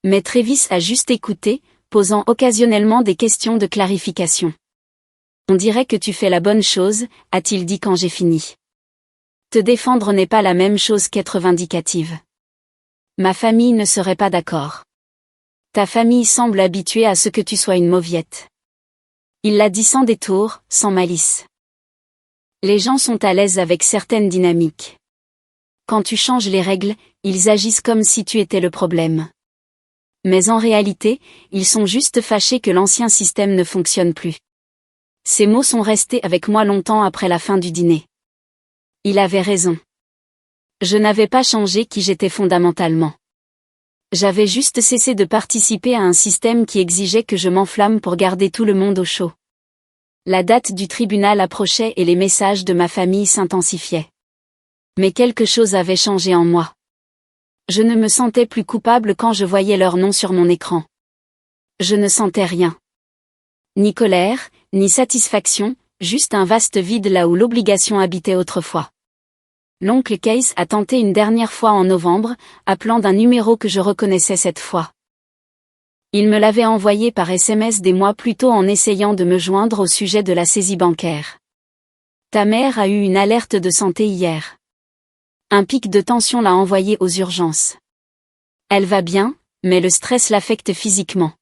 Speaker 1: Mais Travis a juste écouté, posant occasionnellement des questions de clarification. On dirait que tu fais la bonne chose, a-t-il dit quand j'ai fini. Te défendre n'est pas la même chose qu'être vindicative. Ma famille ne serait pas d'accord. Ta famille semble habituée à ce que tu sois une mauviette. Il l'a dit sans détour, sans malice. Les gens sont à l'aise avec certaines dynamiques. Quand tu changes les règles, ils agissent comme si tu étais le problème. Mais en réalité, ils sont juste fâchés que l'ancien système ne fonctionne plus. Ces mots sont restés avec moi longtemps après la fin du dîner. Il avait raison. Je n'avais pas changé qui j'étais fondamentalement. J'avais juste cessé de participer à un système qui exigeait que je m'enflamme pour garder tout le monde au chaud. La date du tribunal approchait et les messages de ma famille s'intensifiaient. Mais quelque chose avait changé en moi. Je ne me sentais plus coupable quand je voyais leur nom sur mon écran. Je ne sentais rien. Ni colère, ni satisfaction, juste un vaste vide là où l'obligation habitait autrefois. L'oncle Case a tenté une dernière fois en novembre, appelant d'un numéro que je reconnaissais cette fois. Il me l'avait envoyé par SMS des mois plus tôt en essayant de me joindre au sujet de la saisie bancaire. Ta mère a eu une alerte de santé hier. Un pic de tension l'a envoyée aux urgences. Elle va bien, mais le stress l'affecte physiquement.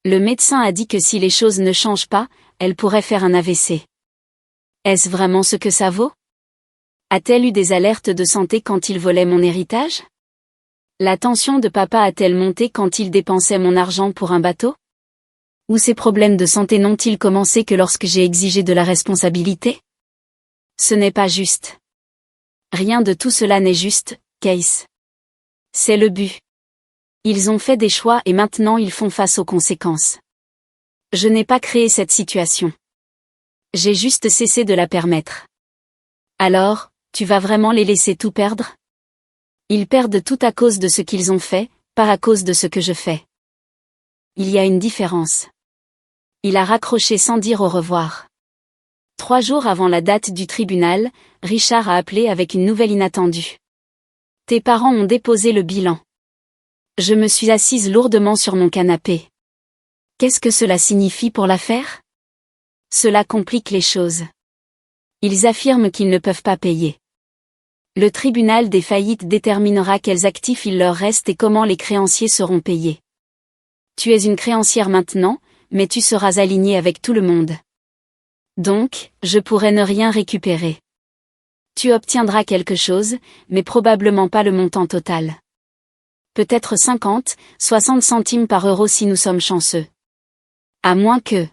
Speaker 1: Le médecin a dit que si les choses ne changent pas, elle pourrait faire un AVC. Est-ce vraiment ce que ça vaut? A-t-elle eu des alertes de santé quand il volait mon héritage? La tension de papa a-t-elle monté quand il dépensait mon argent pour un bateau? Ou ces problèmes de santé n'ont-ils commencé que lorsque j'ai exigé de la responsabilité? Ce n'est pas juste. Rien de tout cela n'est juste, Case. C'est le but. Ils ont fait des choix et maintenant ils font face aux conséquences. Je n'ai pas créé cette situation. J'ai juste cessé de la permettre. Alors, tu vas vraiment les laisser tout perdre? Ils perdent tout à cause de ce qu'ils ont fait, pas à cause de ce que je fais. Il y a une différence. Il a raccroché sans dire au revoir. 3 jours avant la date du tribunal, Richard a appelé avec une nouvelle inattendue. Tes parents ont déposé le bilan. Je me suis assise lourdement sur mon canapé. Qu'est-ce que cela signifie pour l'affaire? Cela complique les choses. Ils affirment qu'ils ne peuvent pas payer. Le tribunal des faillites déterminera quels actifs il leur reste et comment les créanciers seront payés. Tu es une créancière maintenant, mais tu seras alignée avec tout le monde. Donc, je pourrais ne rien récupérer. Tu obtiendras quelque chose, mais probablement pas le montant total. Peut-être 50, 60 centimes par euro si nous sommes chanceux. À moins que...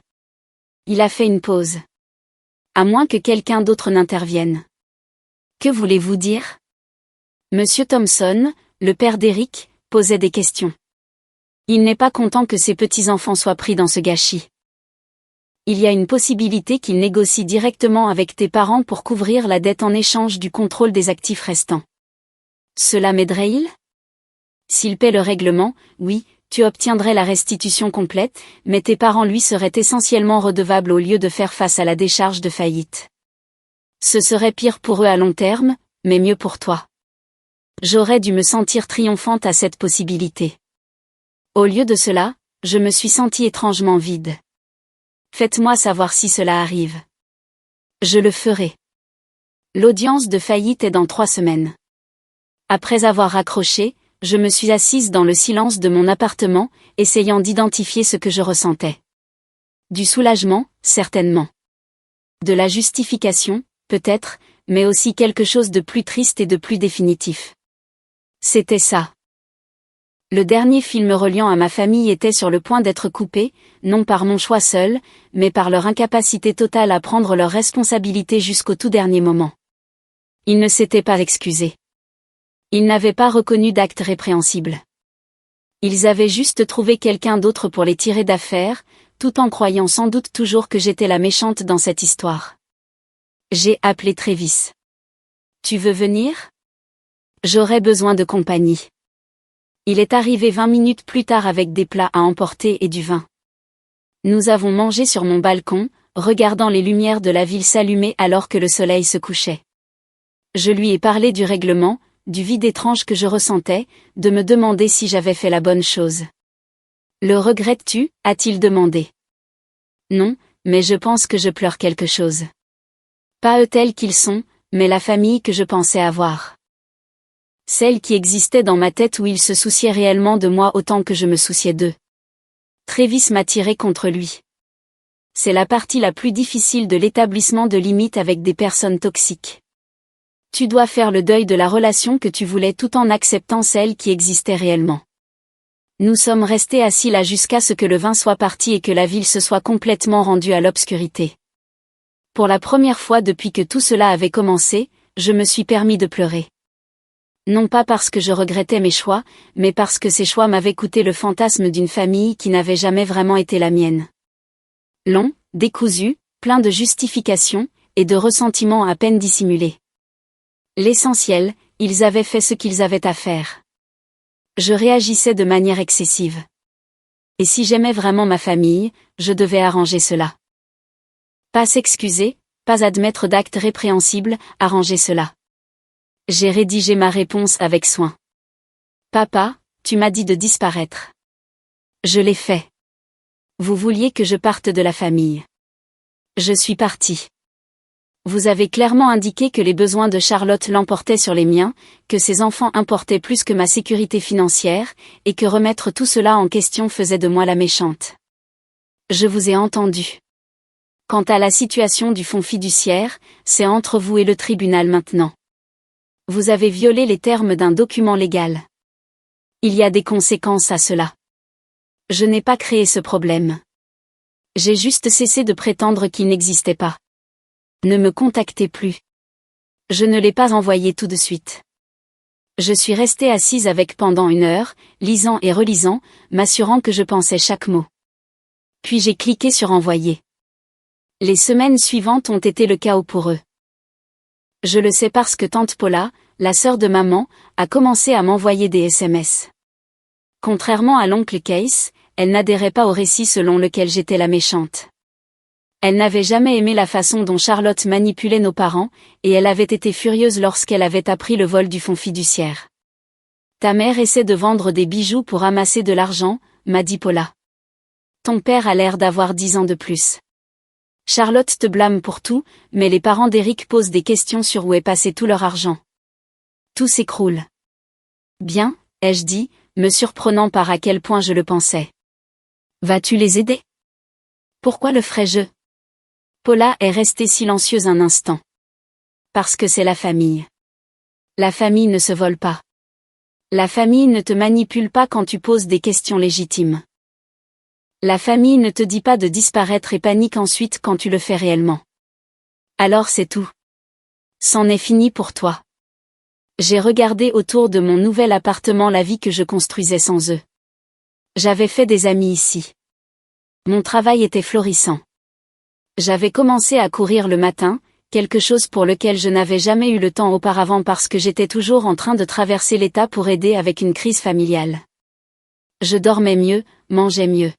Speaker 1: Il a fait une pause. À moins que quelqu'un d'autre n'intervienne. Que voulez-vous dire? Monsieur Thompson, le père d'Eric, posait des questions. Il n'est pas content que ses petits-enfants soient pris dans ce gâchis. Il y a une possibilité qu'il négocie directement avec tes parents pour couvrir la dette en échange du contrôle des actifs restants. Cela m'aiderait-il? S'il paie le règlement, oui, tu obtiendrais la restitution complète, mais tes parents lui seraient essentiellement redevables au lieu de faire face à la décharge de faillite. Ce serait pire pour eux à long terme, mais mieux pour toi. J'aurais dû me sentir triomphante à cette possibilité. Au lieu de cela, je me suis sentie étrangement vide. Faites-moi savoir si cela arrive. Je le ferai. L'audience de faillite est dans 3 semaines. Après avoir raccroché, je me suis assise dans le silence de mon appartement, essayant d'identifier ce que je ressentais. Du soulagement, certainement. De la justification, peut-être, mais aussi quelque chose de plus triste et de plus définitif. C'était ça. Le dernier film reliant à ma famille était sur le point d'être coupé, non par mon choix seul, mais par leur incapacité totale à prendre leurs responsabilités jusqu'au tout dernier moment. Ils ne s'étaient pas excusés. Ils n'avaient pas reconnu d'actes répréhensibles. Ils avaient juste trouvé quelqu'un d'autre pour les tirer d'affaire, tout en croyant sans doute toujours que j'étais la méchante dans cette histoire. J'ai appelé Travis. Tu veux venir? J'aurais besoin de compagnie. Il est arrivé 20 minutes plus tard avec des plats à emporter et du vin. Nous avons mangé sur mon balcon, regardant les lumières de la ville s'allumer alors que le soleil se couchait. Je lui ai parlé du règlement, du vide étrange que je ressentais, de me demander si j'avais fait la bonne chose. Le regrettes-tu, a-t-il demandé. Non, mais je pense que je pleure quelque chose. Pas eux tels qu'ils sont, mais la famille que je pensais avoir. Celle qui existait dans ma tête où il se souciait réellement de moi autant que je me souciais d'eux. Travis m'a tiré contre lui. C'est la partie la plus difficile de l'établissement de limites avec des personnes toxiques. Tu dois faire le deuil de la relation que tu voulais tout en acceptant celle qui existait réellement. Nous sommes restés assis là jusqu'à ce que le vin soit parti et que la ville se soit complètement rendue à l'obscurité. Pour la première fois depuis que tout cela avait commencé, je me suis permis de pleurer. Non pas parce que je regrettais mes choix, mais parce que ces choix m'avaient coûté le fantasme d'une famille qui n'avait jamais vraiment été la mienne. Long, décousu, plein de justifications, et de ressentiments à peine dissimulés. L'essentiel, ils avaient fait ce qu'ils avaient à faire. Je réagissais de manière excessive. Et si j'aimais vraiment ma famille, je devais arranger cela. Pas s'excuser, pas admettre d'actes répréhensibles, arranger cela. J'ai rédigé ma réponse avec soin. Papa, tu m'as dit de disparaître. Je l'ai fait. Vous vouliez que je parte de la famille. Je suis parti. Vous avez clairement indiqué que les besoins de Charlotte l'emportaient sur les miens, que ses enfants importaient plus que ma sécurité financière, et que remettre tout cela en question faisait de moi la méchante. Je vous ai entendu. Quant à la situation du fonds fiduciaire, c'est entre vous et le tribunal maintenant. Vous avez violé les termes d'un document légal. Il y a des conséquences à cela. Je n'ai pas créé ce problème. J'ai juste cessé de prétendre qu'il n'existait pas. Ne me contactez plus. Je ne l'ai pas envoyé tout de suite. Je suis restée assise avec pendant 1 heure, lisant et relisant, m'assurant que je pensais chaque mot. Puis j'ai cliqué sur envoyer. Les semaines suivantes ont été le chaos pour eux. Je le sais parce que tante Paula, la sœur de maman, a commencé à m'envoyer des SMS. Contrairement à l'oncle Case, elle n'adhérait pas au récit selon lequel j'étais la méchante. Elle n'avait jamais aimé la façon dont Charlotte manipulait nos parents, et elle avait été furieuse lorsqu'elle avait appris le vol du fonds fiduciaire. Ta mère essaie de vendre des bijoux pour amasser de l'argent, m'a dit Paula. Ton père a l'air d'avoir 10 ans de plus. Charlotte te blâme pour tout, mais les parents d'Eric posent des questions sur où est passé tout leur argent. Tout s'écroule. Bien, ai-je dit, me surprenant par à quel point je le pensais. Vas-tu les aider? Pourquoi le ferais-je? Paula est restée silencieuse un instant. Parce que c'est la famille. La famille ne se vole pas. La famille ne te manipule pas quand tu poses des questions légitimes. La famille ne te dit pas de disparaître et panique ensuite quand tu le fais réellement. Alors c'est tout. C'en est fini pour toi. J'ai regardé autour de mon nouvel appartement la vie que je construisais sans eux. J'avais fait des amis ici. Mon travail était florissant. J'avais commencé à courir le matin, quelque chose pour lequel je n'avais jamais eu le temps auparavant parce que j'étais toujours en train de traverser l'État pour aider avec une crise familiale. Je dormais mieux, mangeais mieux.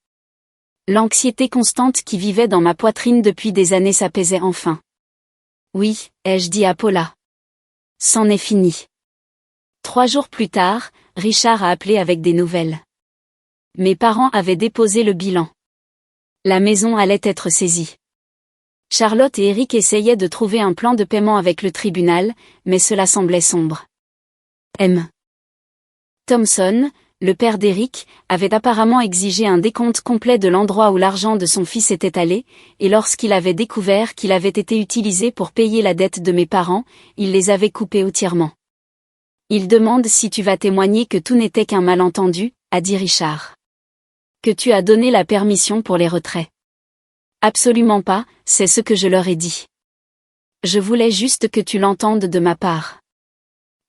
Speaker 1: L'anxiété constante qui vivait dans ma poitrine depuis des années s'apaisait enfin. Oui, ai-je dit à Paula. C'en est fini. 3 jours plus tard, Richard a appelé avec des nouvelles. Mes parents avaient déposé le bilan. La maison allait être saisie. Charlotte et Eric essayaient de trouver un plan de paiement avec le tribunal, mais cela semblait sombre. M. Thompson, le père d'Eric, avait apparemment exigé un décompte complet de l'endroit où l'argent de son fils était allé, et lorsqu'il avait découvert qu'il avait été utilisé pour payer la dette de mes parents, il les avait coupés entièrement. Il demande si tu vas témoigner que tout n'était qu'un malentendu, a dit Richard. Que tu as donné la permission pour les retraits. Absolument pas, c'est ce que je leur ai dit. Je voulais juste que tu l'entendes de ma part.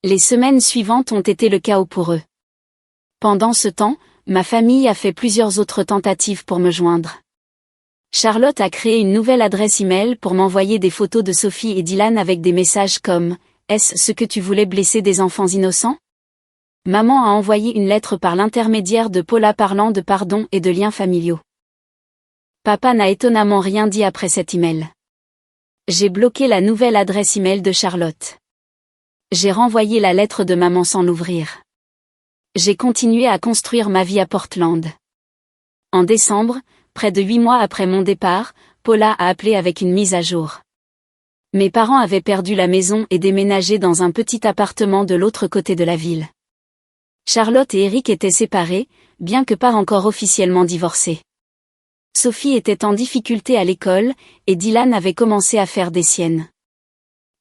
Speaker 1: Les semaines suivantes ont été le chaos pour eux. Pendant ce temps, ma famille a fait plusieurs autres tentatives pour me joindre. Charlotte a créé une nouvelle adresse email pour m'envoyer des photos de Sophie et Dylan avec des messages comme « Est-ce ce que tu voulais blesser des enfants innocents ?» Maman a envoyé une lettre par l'intermédiaire de Paula parlant de pardon et de liens familiaux. Papa n'a étonnamment rien dit après cet email. J'ai bloqué la nouvelle adresse email de Charlotte. J'ai renvoyé la lettre de maman sans l'ouvrir. J'ai continué à construire ma vie à Portland. En décembre, près de 8 mois après mon départ, Paula a appelé avec une mise à jour. Mes parents avaient perdu la maison et déménagé dans un petit appartement de l'autre côté de la ville. Charlotte et Eric étaient séparés, bien que pas encore officiellement divorcés. Sophie était en difficulté à l'école, et Dylan avait commencé à faire des siennes.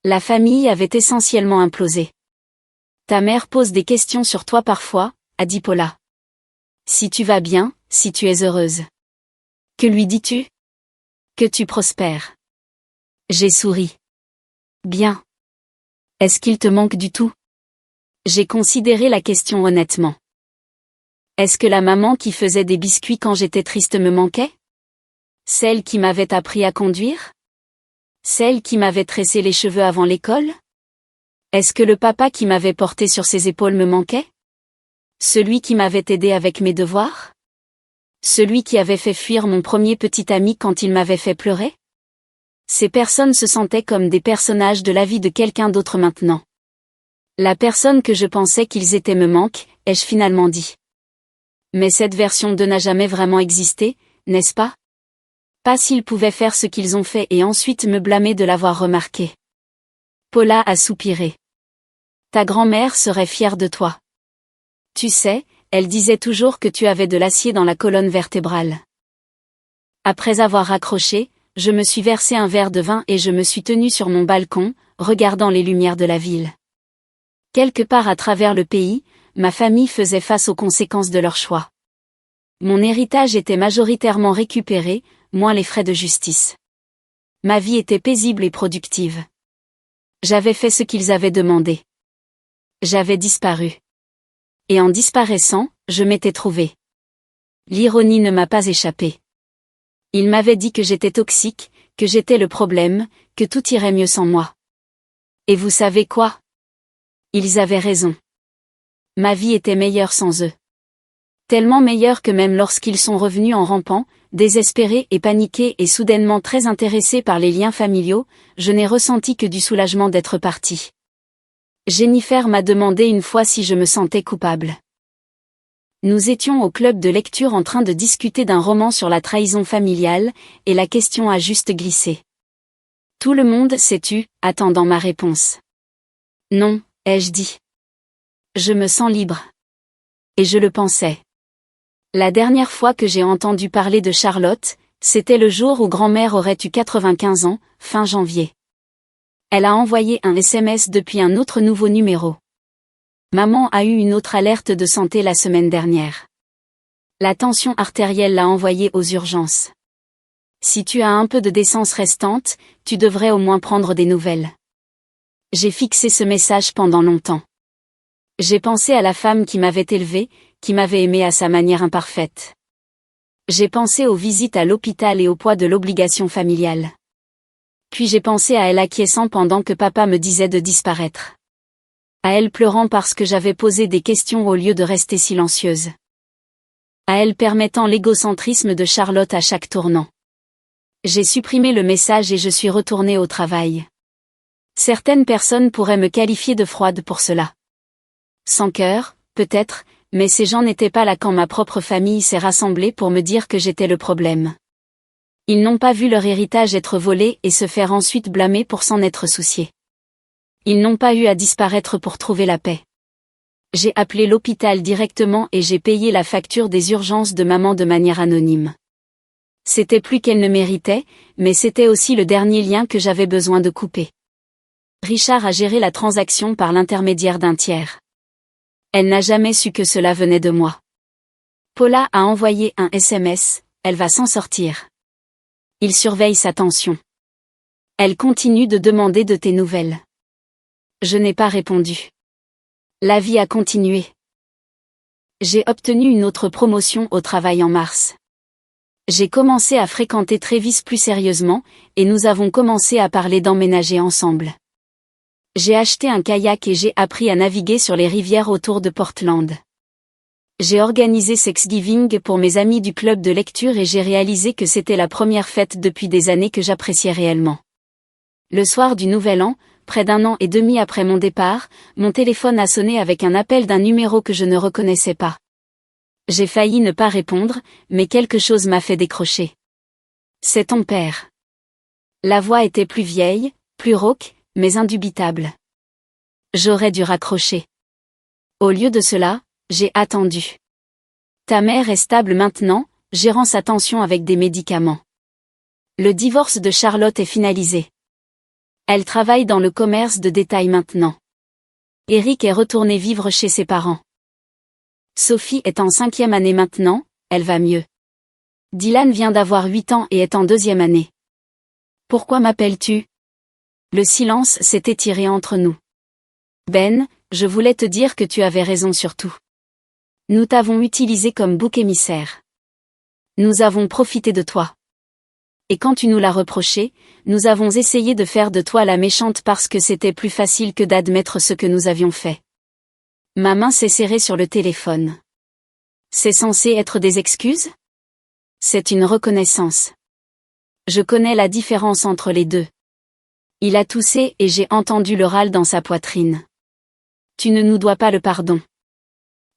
Speaker 1: La famille avait essentiellement implosé. Ta mère pose des questions sur toi parfois, a dit Paula. Si tu vas bien, si tu es heureuse. Que lui dis-tu? Que tu prospères. J'ai souri. Bien. Est-ce qu'il te manque du tout? J'ai considéré la question honnêtement. Est-ce que la maman qui faisait des biscuits quand j'étais triste me manquait? Celle qui m'avait appris à conduire? Celle qui m'avait tressé les cheveux avant l'école? Est-ce que le papa qui m'avait porté sur ses épaules me manquait? Celui qui m'avait aidé avec mes devoirs? Celui qui avait fait fuir mon premier petit ami quand il m'avait fait pleurer? Ces personnes se sentaient comme des personnages de la vie de quelqu'un d'autre maintenant. La personne que je pensais qu'ils étaient me manque, ai-je finalement dit. Mais cette version d'eux n'a jamais vraiment existé, n'est-ce pas? Pas s'ils pouvaient faire ce qu'ils ont fait et ensuite me blâmer de l'avoir remarqué. Paula a soupiré. Ta grand-mère serait fière de toi. Tu sais, elle disait toujours que tu avais de l'acier dans la colonne vertébrale. Après avoir raccroché, je me suis versé un verre de vin et je me suis tenu sur mon balcon, regardant les lumières de la ville. Quelque part à travers le pays, ma famille faisait face aux conséquences de leur choix. Mon héritage était majoritairement récupéré, moins les frais de justice. Ma vie était paisible et productive. J'avais fait ce qu'ils avaient demandé. J'avais disparu. Et en disparaissant, je m'étais trouvé. L'ironie ne m'a pas échappé. Ils m'avaient dit que j'étais toxique, que j'étais le problème, que tout irait mieux sans moi. Et vous savez quoi? Ils avaient raison. Ma vie était meilleure sans eux. Tellement meilleure que même lorsqu'ils sont revenus en rampant, désespérés et paniqués et soudainement très intéressés par les liens familiaux, je n'ai ressenti que du soulagement d'être parti. Jennifer m'a demandé une fois si je me sentais coupable. Nous étions au club de lecture en train de discuter d'un roman sur la trahison familiale, et la question a juste glissé. Tout le monde s'est tu, attendant ma réponse. Non, ai-je dit. Je me sens libre. Et je le pensais. La dernière fois que j'ai entendu parler de Charlotte, c'était le jour où grand-mère aurait eu 95 ans, fin janvier. Elle a envoyé un SMS depuis un autre nouveau numéro. Maman a eu une autre alerte de santé la semaine dernière. La tension artérielle l'a envoyée aux urgences. Si tu as un peu de décence restante, tu devrais au moins prendre des nouvelles. J'ai fixé ce message pendant longtemps. J'ai pensé à la femme qui m'avait élevée, qui m'avait aimée à sa manière imparfaite. J'ai pensé aux visites à l'hôpital et au poids de l'obligation familiale. Puis j'ai pensé à elle acquiesçant pendant que papa me disait de disparaître. À elle pleurant parce que j'avais posé des questions au lieu de rester silencieuse. À elle permettant l'égocentrisme de Charlotte à chaque tournant. J'ai supprimé le message et je suis retournée au travail. Certaines personnes pourraient me qualifier de froide pour cela. Sans cœur, peut-être, mais ces gens n'étaient pas là quand ma propre famille s'est rassemblée pour me dire que j'étais le problème. Ils n'ont pas vu leur héritage être volé et se faire ensuite blâmer pour s'en être souciés. Ils n'ont pas eu à disparaître pour trouver la paix. J'ai appelé l'hôpital directement et j'ai payé la facture des urgences de maman de manière anonyme. C'était plus qu'elle ne méritait, mais c'était aussi le dernier lien que j'avais besoin de couper. Richard a géré la transaction par l'intermédiaire d'un tiers. Elle n'a jamais su que cela venait de moi. Paula a envoyé un SMS, elle va s'en sortir. Il surveille sa tension. Elle continue de demander de tes nouvelles. Je n'ai pas répondu. La vie a continué. J'ai obtenu une autre promotion au travail en mars. J'ai commencé à fréquenter Travis plus sérieusement, et nous avons commencé à parler d'emménager ensemble. J'ai acheté un kayak et j'ai appris à naviguer sur les rivières autour de Portland. J'ai organisé Thanksgiving pour mes amis du club de lecture et j'ai réalisé que c'était la première fête depuis des années que j'appréciais réellement. Le soir du Nouvel An, près d'un an et demi après mon départ, mon téléphone a sonné avec un appel d'un numéro que je ne reconnaissais pas. J'ai failli ne pas répondre, mais quelque chose m'a fait décrocher. C'est ton père. La voix était plus vieille, plus rauque, mais indubitable. J'aurais dû raccrocher. Au lieu de cela, j'ai attendu. Ta mère est stable maintenant, gérant sa tension avec des médicaments. Le divorce de Charlotte est finalisé. Elle travaille dans le commerce de détail maintenant. Eric est retourné vivre chez ses parents. Sophie est en 5e année maintenant, elle va mieux. Dylan vient d'avoir 8 ans et est en 2e année. Pourquoi m'appelles-tu? Le silence s'est étiré entre nous. Ben, je voulais te dire que tu avais raison sur tout. Nous t'avons utilisé comme bouc émissaire. Nous avons profité de toi. Et quand tu nous l'as reproché, nous avons essayé de faire de toi la méchante parce que c'était plus facile que d'admettre ce que nous avions fait. Ma main s'est serrée sur le téléphone. C'est censé être des excuses? C'est une reconnaissance. Je connais la différence entre les deux. Il a toussé et j'ai entendu le râle dans sa poitrine. Tu ne nous dois pas le pardon.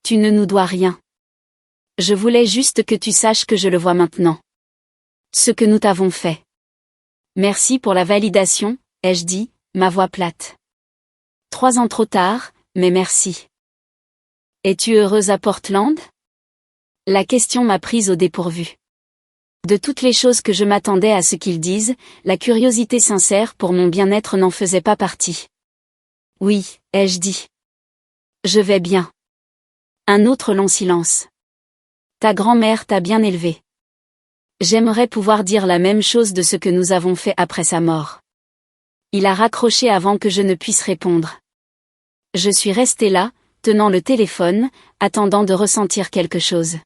Speaker 1: Tu ne nous dois rien. Je voulais juste que tu saches que je le vois maintenant. Ce que nous t'avons fait. Merci pour la validation, ai-je dit, ma voix plate. 3 ans trop tard, mais merci. Es-tu heureuse à Portland? La question m'a prise au dépourvu. De toutes les choses que je m'attendais à ce qu'ils disent, la curiosité sincère pour mon bien-être n'en faisait pas partie. Oui, ai-je dit. Je vais bien. Un autre long silence. Ta grand-mère t'a bien élevé. J'aimerais pouvoir dire la même chose de ce que nous avons fait après sa mort. Il a raccroché avant que je ne puisse répondre. Je suis restée là, tenant le téléphone, attendant de ressentir quelque chose.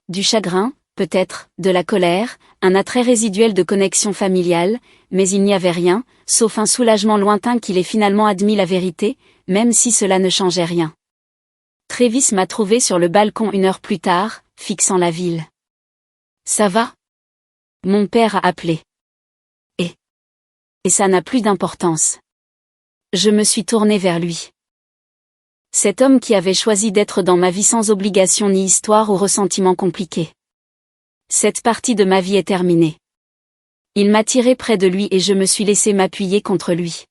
Speaker 1: Du chagrin, peut-être, de la colère, un attrait résiduel de connexion familiale, mais il n'y avait rien, sauf un soulagement lointain qu'il ait finalement admis la vérité, même si cela ne changeait rien. Travis m'a trouvé sur le balcon 1 heure plus tard, fixant la ville. Ça va? Mon père a appelé. Et ça n'a plus d'importance. Je me suis tournée vers lui. Cet homme qui avait choisi d'être dans ma vie sans obligation ni histoire ou ressentiment compliqué. Cette partie de ma vie est terminée. Il m'a tiré près de lui et je me suis laissé m'appuyer contre lui.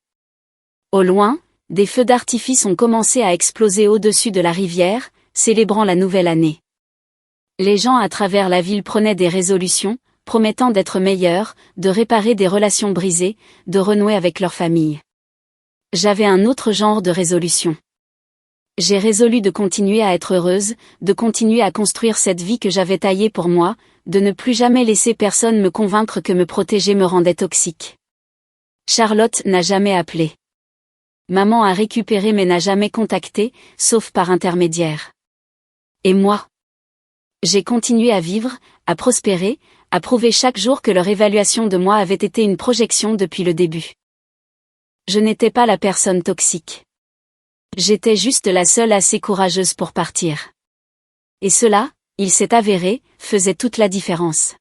Speaker 1: Au loin, des feux d'artifice ont commencé à exploser au-dessus de la rivière, célébrant la nouvelle année. Les gens à travers la ville prenaient des résolutions, promettant d'être meilleurs, de réparer des relations brisées, de renouer avec leur famille. J'avais un autre genre de résolution. J'ai résolu de continuer à être heureuse, de continuer à construire cette vie que j'avais taillée pour moi, de ne plus jamais laisser personne me convaincre que me protéger me rendait toxique. Charlotte n'a jamais appelé. Maman a récupéré mais n'a jamais contacté, sauf par intermédiaire. Et moi? J'ai continué à vivre, à prospérer, à prouver chaque jour que leur évaluation de moi avait été une projection depuis le début. Je n'étais pas la personne toxique. J'étais juste la seule assez courageuse pour partir. Et cela, il s'est avéré, faisait toute la différence.